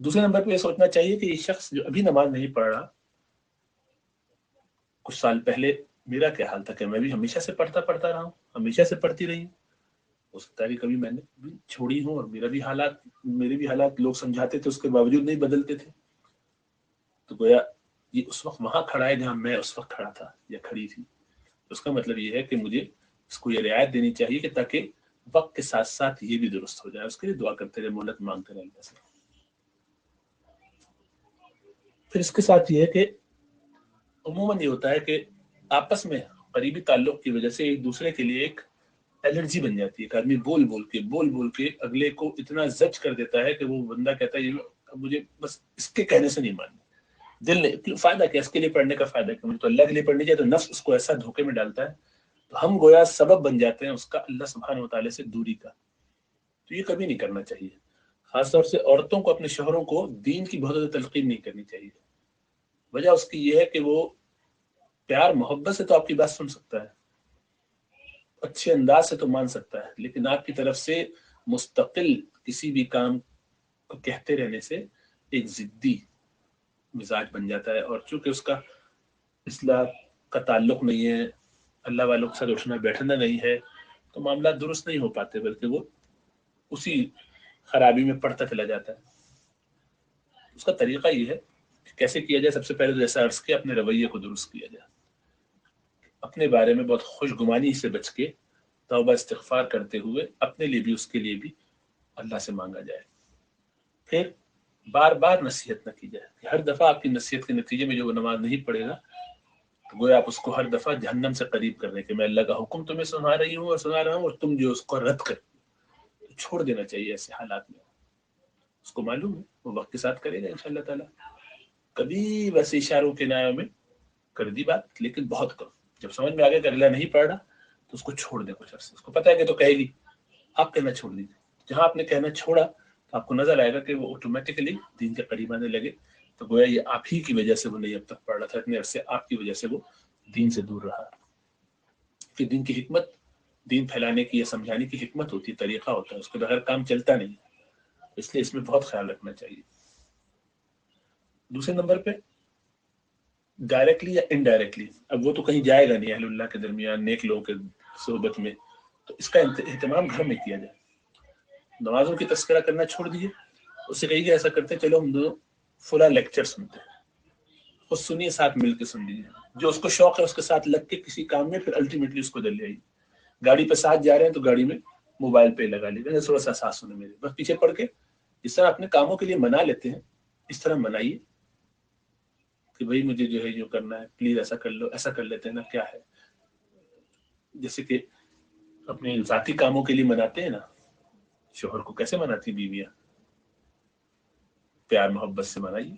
دوسرے نمبر پہ یہ سوچنا چاہیے کہ یہ شخص جو ابھی نماز نہیں پڑھ رہا، کچھ سال پہلے میرا کیا حال تھا کہ میں بھی ہمیشہ سے پڑھتا رہا ہوں، ہمیشہ سے پڑھتی رہی ہوں، ہو سکتا ہے کہ کبھی میں نے بھی چھوڑی ہوں اور میرے بھی حالات لوگ سمجھاتے تھے اس کے باوجود نہیں بدلتے تھے، تو گویا یہ اس وقت وہاں کھڑا ہے جہاں میں اس وقت کھڑا تھا یا کھڑی تھی. اس کا مطلب یہ ہے کہ مجھے اس کو یہ رعایت دینی چاہیے کہ تاکہ وقت کے ساتھ ساتھ یہ بھی درست ہو جائے. اس کے لیے دعا کرتے رہے، مہلت مانگتے رہے اللہ سے. پھر اس کے ساتھ یہ ہے کہ عموماً یہ ہوتا ہے کہ آپس میں قریبی تعلق کی وجہ سے ایک دوسرے کے لیے ایک الرجی بن جاتی ہے. ایک آدمی بول بول کے اگلے کو اتنا زج کر دیتا ہے کہ وہ بندہ کہتا ہے مجھے بس اس کے کہنے سے نہیں ماننا. دل نے فائدہ کیا، اس کے لیے پڑھنے کا فائدہ کیا، مجھے تو اللہ کے لیے پڑھنی چاہیے. تو نفس اس کو ایسا دھوکے میں ڈالتا ہے، تو ہم گویا سبب بن جاتے ہیں اس کا اللہ سبحانہ وتعالی سے دوری کا. تو یہ کبھی نہیں کرنا چاہیے. خاص طور سے عورتوں کو اپنے شوہروں کو دین کی بہت زیادہ تلقین نہیں کرنی چاہیے. وجہ اس کی یہ ہے کہ وہ پیار محبت سے تو آپ کی بات سن سکتا ہے، اچھے انداز سے تو مان سکتا ہے، لیکن آپ کی طرف سے مستقل کسی بھی کام کو کہتے رہنے سے ایک ضدی مزاج بن جاتا ہے. اور چونکہ اس کا اصلاح کا تعلق نہیں ہے، اللہ والوں کے ساتھ اٹھنا بیٹھنا نہیں ہے، تو معاملات درست نہیں ہو پاتے، بلکہ وہ اسی خرابی میں پڑھتا چلا جاتا ہے. اس کا طریقہ یہ ہے کہ کیسے کیا جائے. سب سے پہلے تو جیسا عرض کیا، اپنے رویے کو درست کیا جائے، اپنے بارے میں بہت خوش گمانی سے بچ کے توبہ استغفار کرتے ہوئے اپنے لیے بھی اس کے لیے بھی اللہ سے مانگا جائے. پھر بار بار نصیحت نہ کی جائے کہ ہر دفعہ آپ کی نصیحت کے نتیجے میں جو وہ نماز نہیں پڑھے گا تو گویا آپ اس کو ہر دفعہ جہنم سے قریب کر رہے کہ میں اللہ کا حکم تمہیں سنا رہی ہوں اور سنا رہا ہوں اور تم جو اس کو رد کر چھوڑ دینا چاہیے. ایسے حالات میں اس کو معلوم ہے وہ وقت کے ساتھ کرے گا انشاءاللہ تعالی. کبھی ویسے اشاروں کے نایوں میں کر دی بات، لیکن بہت کم. جب سمجھ میں آ گیا کہ اگلا نہیں پڑھ رہا تو اس کو چھوڑ دیں کچھ عرصے. اس کو پتا ہے کہ تو کہے گی، آپ کہنا چھوڑ دیجیے. جہاں آپ نے کہنا چھوڑا تو آپ کو نظر آئے گا کہ وہ آٹومیٹکلی دین کے قریب آنے لگے. تو گویا یہ آپ ہی کی وجہ سے وہ نہیں اب تک پڑھ رہا تھا، اتنے عرصے آپ کی وجہ سے وہ دین سے دور رہا. کہ دین کی حکمت، دین پھیلانے کی یا سمجھانے کی حکمت ہوتی ہے، طریقہ ہوتا ہے، اس کے بغیر کام چلتا نہیں. اس لیے اس میں بہت خیال رکھنا چاہیے. دوسرے نمبر پہ ڈائریکٹلی یا انڈائریکٹلی، اب وہ تو کہیں جائے گا نہیں اہل اللہ کے درمیان، نیک لوگوں کے صحبت میں، تو اس کا اہتمام گھر میں کیا جائے. نمازوں کی تذکرہ کرنا چھوڑ دیجیے، اس سے کہیے کہ ایسا کرتے چلو ہم دونوں فلاں لیکچر سنتے ہیں، خود سنیے، ساتھ مل کے سن لیجیے. جو اس کو شوق ہے اس کے ساتھ لگ کے کسی کام میں پھر الٹیمیٹلی اس کو دل آئیے. گاڑی پہ ساتھ جا رہے ہیں تو گاڑی میں موبائل پہ لگا لیجیے، تھوڑا سا ساتھ سنے میرے، بس پیچھے پڑھ کے جس طرح اپنے کاموں کے لیے منا لیتے ہیں اس طرح منائیے کہ بھائی مجھے جو ہے جو کرنا ہے پلیز ایسا کر لو، ایسا کر لیتے ہیں نا. کیا ہے جیسے کہ اپنے ذاتی کاموں کے لیے مناتے ہیں نا، شوہر کو کیسے مناتی بیویاں، پیار محبت سے منائیے.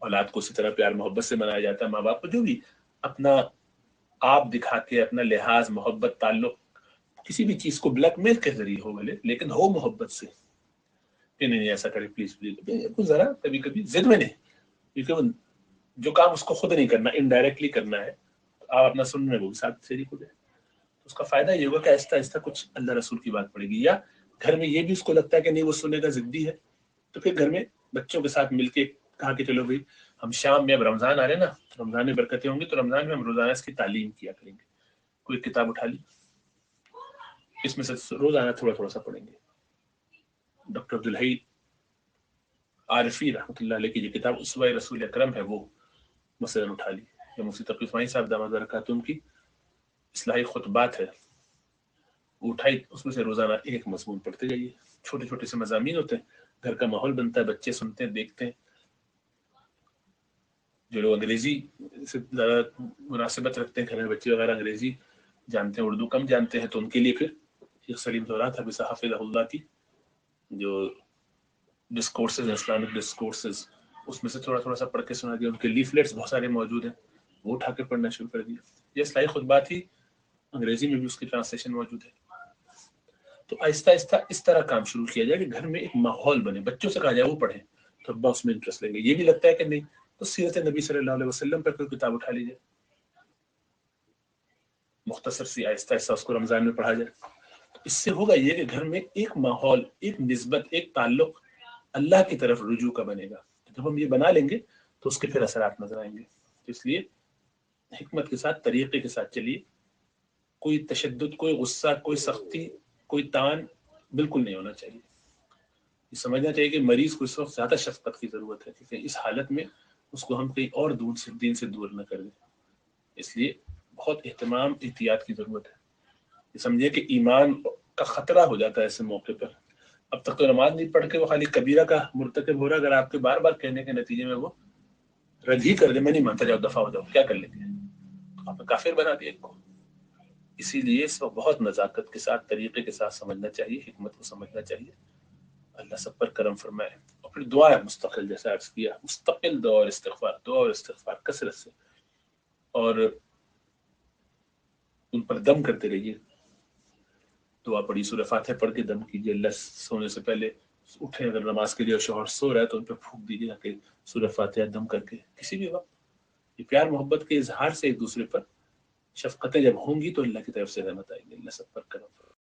اولاد کو اسی طرح پیار محبت سے منایا جاتا ہے. ماں باپ کو جو بھی اپنا آپ دکھا کے اپنا لحاظ، محبت، تعلق کسی بھی چیز کو بلیک میل کے ذریعے ہو بھلے، لیکن ہو محبت سے کہ نہیں ایسا کرے پلیز پلیز. ذرا کبھی کبھی ضد میں نہیں، کیونکہ جو کام اس کو خود نہیں کرنا، انڈائریکٹلی کرنا ہے، آپ اپنا سننے وہ بھی ساتھ شریک ہو جائے. اس کا فائدہ یہ ہوگا کہ آہستہ آہستہ کچھ اللہ رسول کی بات پڑے گی. یا گھر میں یہ بھی اس کو لگتا ہے کہ نہیں وہ سننے کا ضدی ہے، تو پھر گھر میں بچوں کے ساتھ مل کے کہا کہ چلو بھائی ہم شام میں، اب رمضان آ رہے نا، رمضان میں برکتیں ہوں گی، تو رمضان میں ہم روزانہ اس کی تعلیم کیا کریں گے. کوئی کتاب اٹھا لی، اس میں سے روزانہ تھوڑا تھوڑا سا پڑھیں گے. ڈاکٹر عبدالحی عارفی رحمۃ اللہ علیہ کی جو کتاب اسوہ رسول اکرم ہے وہ مثلاً اٹھا لی، یا مفتی تقی اسماعیل صاحب دامت برکاتہ کی اصلاحی خطبات ہے وہ اٹھائی، اس میں سے روزانہ ایک مضمون پڑھتے جائیے. چھوٹے چھوٹے سے مضامین ہوتے ہیں، گھر کا ماحول بنتا ہے، بچے سنتے ہیں، دیکھتے ہیں. جو لوگ انگریزی سے زیادہ مناسبت رکھتے ہیں، گھر میں بچے وغیرہ انگریزی جانتے ہیں، اردو کم جانتے ہیں، تو ان کے لیے پھر شیخ سلیم زورات حفظہ حفظہ اللہ کی جو ڈسکورسز، اسلامک ڈسکورسز، اس میں سے تھوڑا تھوڑا سا پڑھ کے سنا دیا. ان کے لیفلیٹس بہت سارے موجود ہیں، وہ اٹھا کے پڑھنا شروع کر دیا. یہ اصلاحی خطبات ہی انگریزی میں بھی اس کی ٹرانسلیشن موجود ہے. تو آہستہ آہستہ اس طرح کام شروع کیا جائے کہ گھر میں ایک ماحول بنے. بچوں سے کہا جائے وہ پڑھیں تو ابا اس میں انٹرسٹ لیں گے. یہ بھی لگتا ہے کہ نہیں تو سیرت نبی صلی اللہ علیہ وسلم پر کوئی کتاب اٹھا لیجیے، مختصر سی، آہستہ آہستہ اس کو رمضان میں پڑھا جائے. اس سے ہوگا یہ کہ گھر میں ایک ماحول، ایک نسبت، ایک تعلق اللہ کی طرف رجوع کا بنے گا. جب ہم یہ بنا لیں گے تو اس کے پھر اثرات نظر آئیں گے. تو اس لیے حکمت کے ساتھ، طریقے کے ساتھ چلیے. کوئی تشدد، کوئی غصہ، کوئی سختی، کوئی تان بالکل نہیں ہونا چاہیے. یہ سمجھنا چاہیے کہ مریض کو اس وقت زیادہ شفقت کی ضرورت ہے، کیونکہ اس حالت میں اس کو ہم کہیں اور دین سے دور نہ کر دیں. اس لیے بہت اہتمام، احتیاط کی ضرورت ہے. یہ سمجھیے کہ ایمان کا خطرہ ہو جاتا ہے ایسے موقع پر. اب تک تو نماز نہیں پڑھ کے وہ خالی کبیرہ کا مرتکب ہو رہا ہے، اگر آپ کے بار بار کہنے کے نتیجے میں وہ رد ہی کر دے، میں نہیں مانتا، جاؤ دفعہ ہو جاؤ، کیا کر لیں گے، تو آپ نے کافر بنا دیا ایک کو. اسی لیے اس کو بہت نزاکت کے ساتھ، طریقے کے ساتھ سمجھنا چاہیے، حکمت کو سمجھنا چاہیے. اللہ سب پر کرم فرمائے. اور پھر دعا ہے مستقل، جیسا عرض کیا، مستقل دعا اور استغفار، دعا اور استغفار کثرت سے، اور ان پر دم کرتے رہیے. دعا پڑھی، سورہ فاتحہ پڑھ کے دم کیجیے. اللہ سونے سے پہلے اٹھے، اگر نماز کے لیے شوہر سو رہا ہے تو ان پہ پھونک دیجیے کہ سورہ فاتحہ دم کر کے. کسی بھی وقت یہ پیار محبت کے اظہار سے ایک دوسرے پر شفقتیں جب ہوں گی تو اللہ کی طرف سے رحمت آئے گی. اللہ سب پر کرم فرمائے.